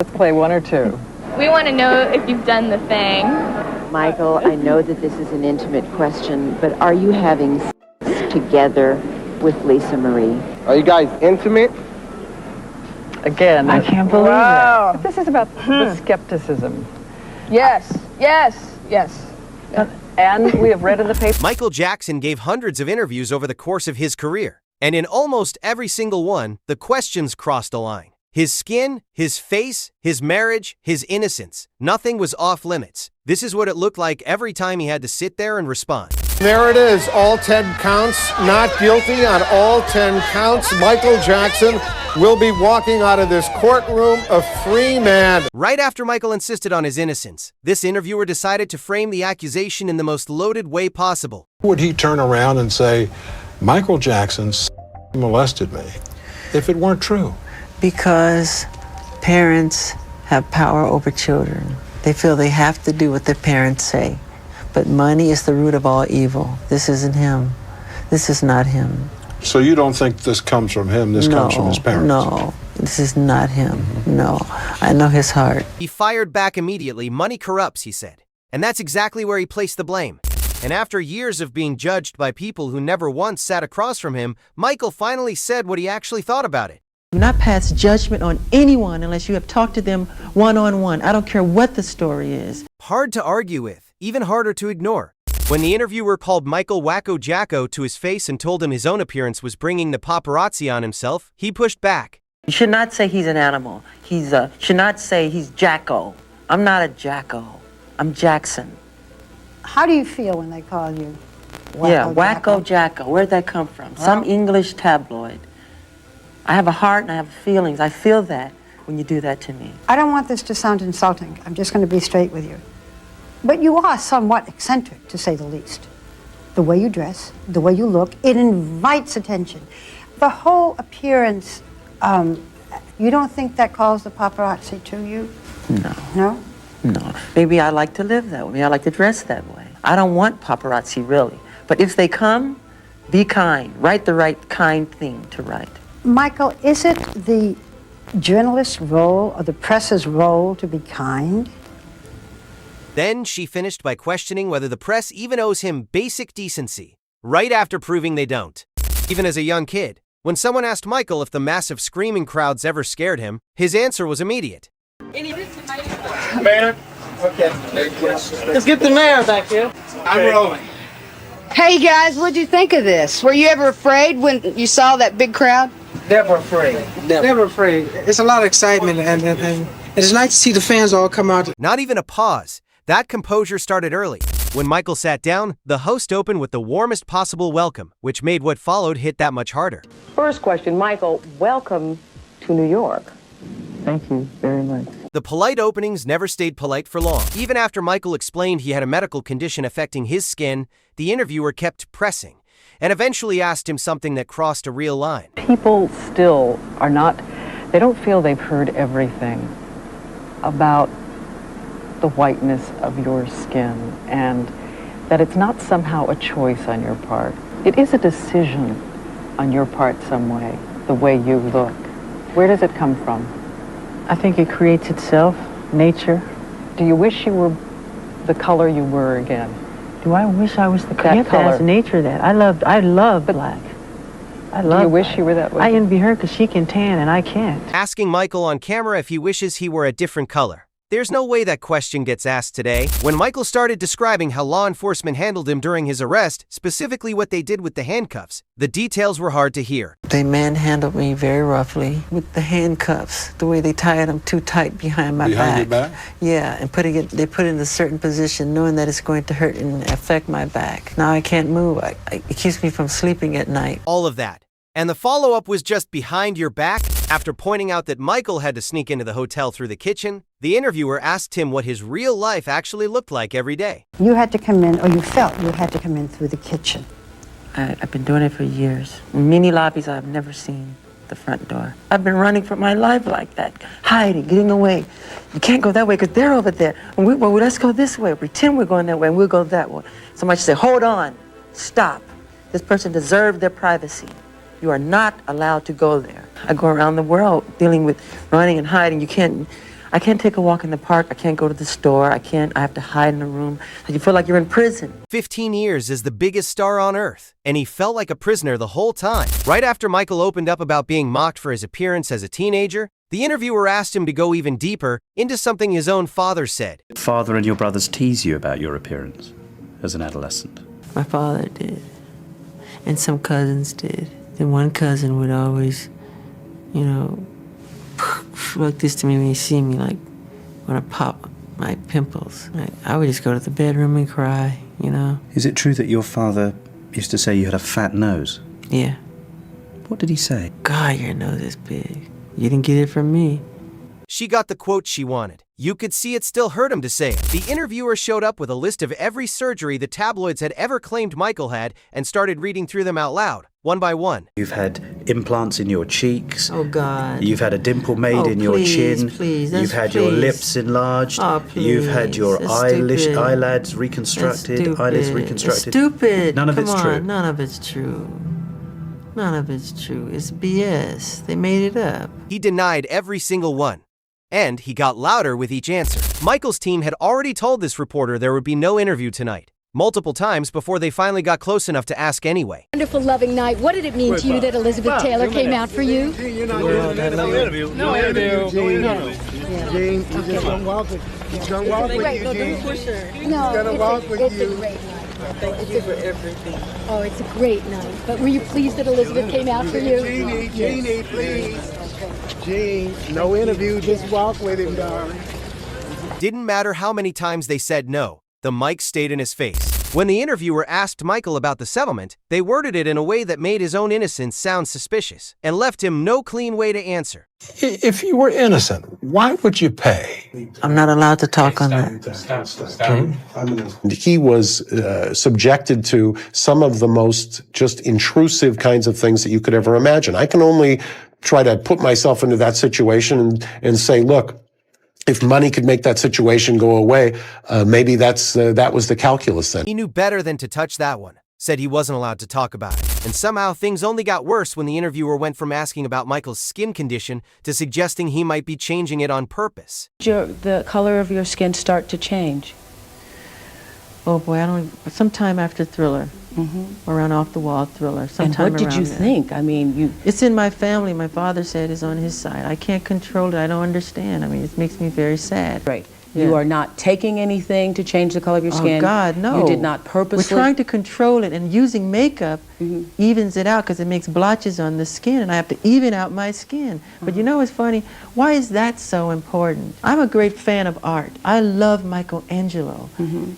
Let's play one or two. We want to know if you've done the thing. Michael, I know that this is an intimate question, but are you having sex together with Lisa Marie? Are you guys intimate? Again, I can't believe it. But this is about the skepticism. Yes. And we have read in the paper. Michael Jackson gave hundreds of interviews over the course of his career, and in almost every single one, the questions crossed a line. His skin, his face, his marriage, his innocence. Nothing was off limits. This is what it looked like every time he had to sit there and respond. There it is, all 10 counts, not guilty on all 10 counts. Michael Jackson will be walking out of this courtroom a free man. Right after Michael insisted on his innocence, this interviewer decided to frame the accusation in the most loaded way possible. Would he turn around and say, Michael Jackson molested me, if it weren't true? Because parents have power over children. They feel they have to do what their parents say. But money is the root of all evil. This isn't him. This is not him. So you don't think this comes from him, this comes from his parents? No, this is not him. No, I know his heart. He fired back immediately. Money corrupts, he said. And that's exactly where he placed the blame. And after years of being judged by people who never once sat across from him, Michael finally said what he actually thought about it. Do not pass judgment on anyone unless you have talked to them one-on-one. I don't care what the story is. Hard to argue with, even harder to ignore. When the interviewer called Michael Wacko Jacko to his face and told him his own appearance was bringing the paparazzi on himself, he pushed back. You should not say he's an animal. Should not say he's Jacko. I'm not a Jacko. I'm Jackson. How do you feel when they call you Wacko Jacko? Where'd that come from? Well, some English tabloid. I have a heart and I have feelings. I feel that when you do that to me. I don't want this to sound insulting. I'm just going to be straight with you. But you are somewhat eccentric, to say the least. The way you dress, the way you look, it invites attention. The whole appearance, you don't think that calls the paparazzi to you? No. No? No. Maybe I like to live that way. Maybe I like to dress that way. I don't want paparazzi, really. But if they come, be kind. Write the right kind thing to write. Michael, is it the journalist's role or the press's role to be kind? Then she finished by questioning whether the press even owes him basic decency, right after proving they don't. Even as a young kid, when someone asked Michael if the massive screaming crowds ever scared him, his answer was immediate. Mayor? Okay. Let's get the mayor back here. I'm rolling. Hey guys, what'd you think of this? Were you ever afraid when you saw that big crowd? Never afraid. Never afraid. It's a lot of excitement and it's nice to see the fans all come out. Not even a pause. That composure started early. When Michael sat down, the host opened with the warmest possible welcome, which made what followed hit that much harder. First question, Michael, welcome to New York. Thank you very much. The polite openings never stayed polite for long. Even after Michael explained he had a medical condition affecting his skin, the interviewer kept pressing and eventually asked him something that crossed a real line. People still are not, they don't feel they've heard everything about the whiteness of your skin and that it's not somehow a choice on your part. It is a decision on your part some way, the way you look. Where does it come from? I think it creates itself, nature. Do you wish you were the color you were again? Do I wish I was the That you have color. to ask nature that. I love black. I love Do you wish black. you were that way? I envy her because she can tan and I can't. Asking Michael on camera if he wishes he were a different color. There's no way that question gets asked today. When Michael started describing how law enforcement handled him during his arrest, specifically what they did with the handcuffs, the details were hard to hear. They manhandled me very roughly with the handcuffs, the way they tied them too tight behind my back. Behind your back? Yeah, and they put it in a certain position knowing that it's going to hurt and affect my back. Now I can't move. It keeps me from sleeping at night. All of that. And the follow-up was just behind your back. After pointing out that Michael had to sneak into the hotel through the kitchen, the interviewer asked him what his real life actually looked like every day. You had to come in, or you felt you had to come in through the kitchen. I've been doing it for years. In many lobbies I've never seen the front door. I've been running for my life like that, hiding, getting away. You can't go that way because they're over there. Well, let's go this way. Pretend we're going that way and we'll go that way. Somebody say, hold on, stop. This person deserved their privacy. You are not allowed to go there. I go around the world dealing with running and hiding. I can't take a walk in the park. I can't go to the store. I have to hide in a room. You feel like you're in prison. 15 years as the biggest star on Earth, and he felt like a prisoner the whole time. Right after Michael opened up about being mocked for his appearance as a teenager, the interviewer asked him to go even deeper into something his own father said. Father and your brothers tease you about your appearance as an adolescent? My father did, and some cousins did. And one cousin would always, you know, like this to me when he see me, like when I pop my pimples. I would just go to the bedroom and cry, you know. Is it true that your father used to say you had a fat nose? Yeah. What did he say? God, your nose is big. You didn't get it from me. She got the quote she wanted. You could see it still hurt him to say it. The interviewer showed up with a list of every surgery the tabloids had ever claimed Michael had and started reading through them out loud, one by one. You've had implants in your cheeks. Oh, God. You've had a dimple made in your chin. Please, You've had your lips enlarged. Oh, please. You've had your eyelids reconstructed. Eyelids reconstructed. It's stupid. None of it's true. None of it's true. None of it's true. It's BS. They made it up. He denied every single one. And he got louder with each answer. Michael's team had already told this reporter there would be no interview tonight, multiple times before they finally got close enough to ask anyway. Wonderful, loving night. What did it mean to you that Elizabeth Taylor came out for you? No interview. No interview. Gene, he's just gonna walk with you. He's gonna walk with you, Gene. He's gonna walk with you. Thank you for everything. Oh, it's a great night. But were you pleased that Elizabeth came out for you? Jeannie, please. Gene, no interview, just walk with him, darling. Didn't matter how many times they said no, the mic stayed in his face. When the interviewer asked Michael about the settlement, they worded it in a way that made his own innocence sound suspicious and left him no clean way to answer. If you were innocent, why would you pay? I'm not allowed to talk on that. He was subjected to some of the most just intrusive kinds of things that you could ever imagine. I can only try to put myself into that situation and say, look, if money could make that situation go away, maybe that was the calculus then. He knew better than to touch that one, said he wasn't allowed to talk about it. And somehow things only got worse when the interviewer went from asking about Michael's skin condition to suggesting he might be changing it on purpose. The color of your skin start to change? Oh boy, sometime after Thriller. Around Off the Wall Thriller. And what did you think? I mean, it's in my family. My father said it's on his side. I can't control it. I don't understand. I mean, it makes me very sad. Right. Yeah. You are not taking anything to change the color of your skin? Oh, God, no. You did not purposely? We're trying to control it, and using makeup evens it out because it makes blotches on the skin, and I have to even out my skin. But you know what's funny? Why is that so important? I'm a great fan of art. I love Michelangelo.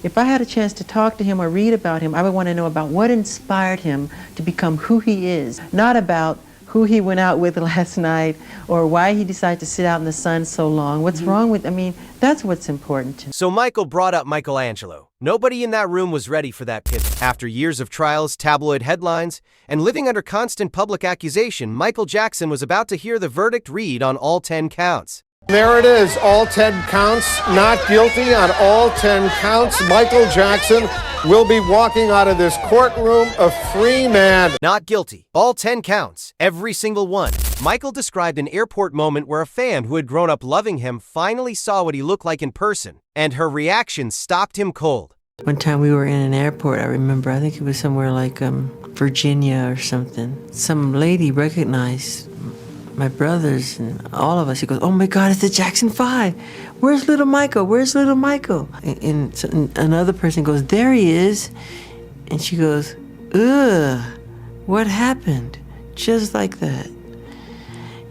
If I had a chance to talk to him or read about him, I would want to know about what inspired him to become who he is, not about who he went out with last night, or why he decided to sit out in the sun so long. What's wrong with, I mean, that's what's important to me. So Michael brought up Michelangelo. Nobody in that room was ready for that pivot. After years of trials, tabloid headlines, and living under constant public accusation, Michael Jackson was about to hear the verdict read on all 10 counts. There it is, all 10 counts, not guilty on all 10 counts. Michael Jackson will be walking out of this courtroom a free man. Not guilty. All 10 counts. Every single one. Michael described an airport moment where a fan who had grown up loving him finally saw what he looked like in person, and her reaction stopped him cold. One time we were in an airport, I remember, I think it was somewhere like Virginia or something. Some lady recognized my brothers and all of us. She goes, oh my God, it's the Jackson 5. Where's little Michael? Where's little Michael? And another person goes, there he is. And she goes, ugh, what happened? Just like that.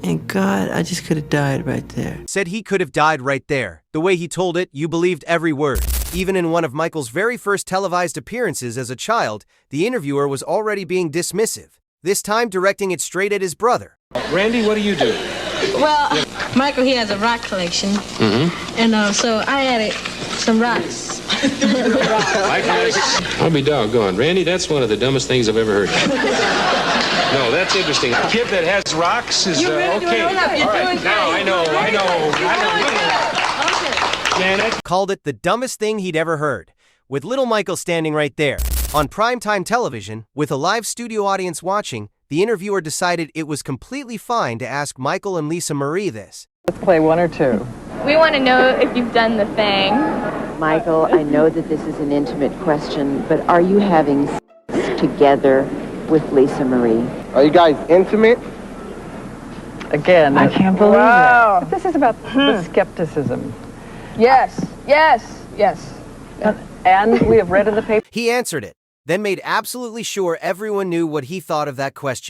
And God, I just could have died right there. Said he could have died right there. The way he told it, you believed every word. Even in one of Michael's very first televised appearances as a child, the interviewer was already being dismissive, this time directing it straight at his brother. Randy, what do you do? Well, Michael, he has a rock collection. And so I added some rocks. I'll be doggone. Randy, that's one of the dumbest things I've ever heard. No, that's interesting. A kid that has rocks is okay. All right, now I know. Janet called it the dumbest thing he'd ever heard, with little Michael standing right there. On primetime television, with a live studio audience watching, the interviewer decided it was completely fine to ask Michael and Lisa Marie this. Let's play one or two. We want to know if you've done the thing. Michael, I know that this is an intimate question, but are you having sex together with Lisa Marie? Are you guys intimate? Again, I can't believe Wow. it. But this is about the skepticism. Yes, yes, yes. And we have read in the paper. He answered it, then made absolutely sure everyone knew what he thought of that question.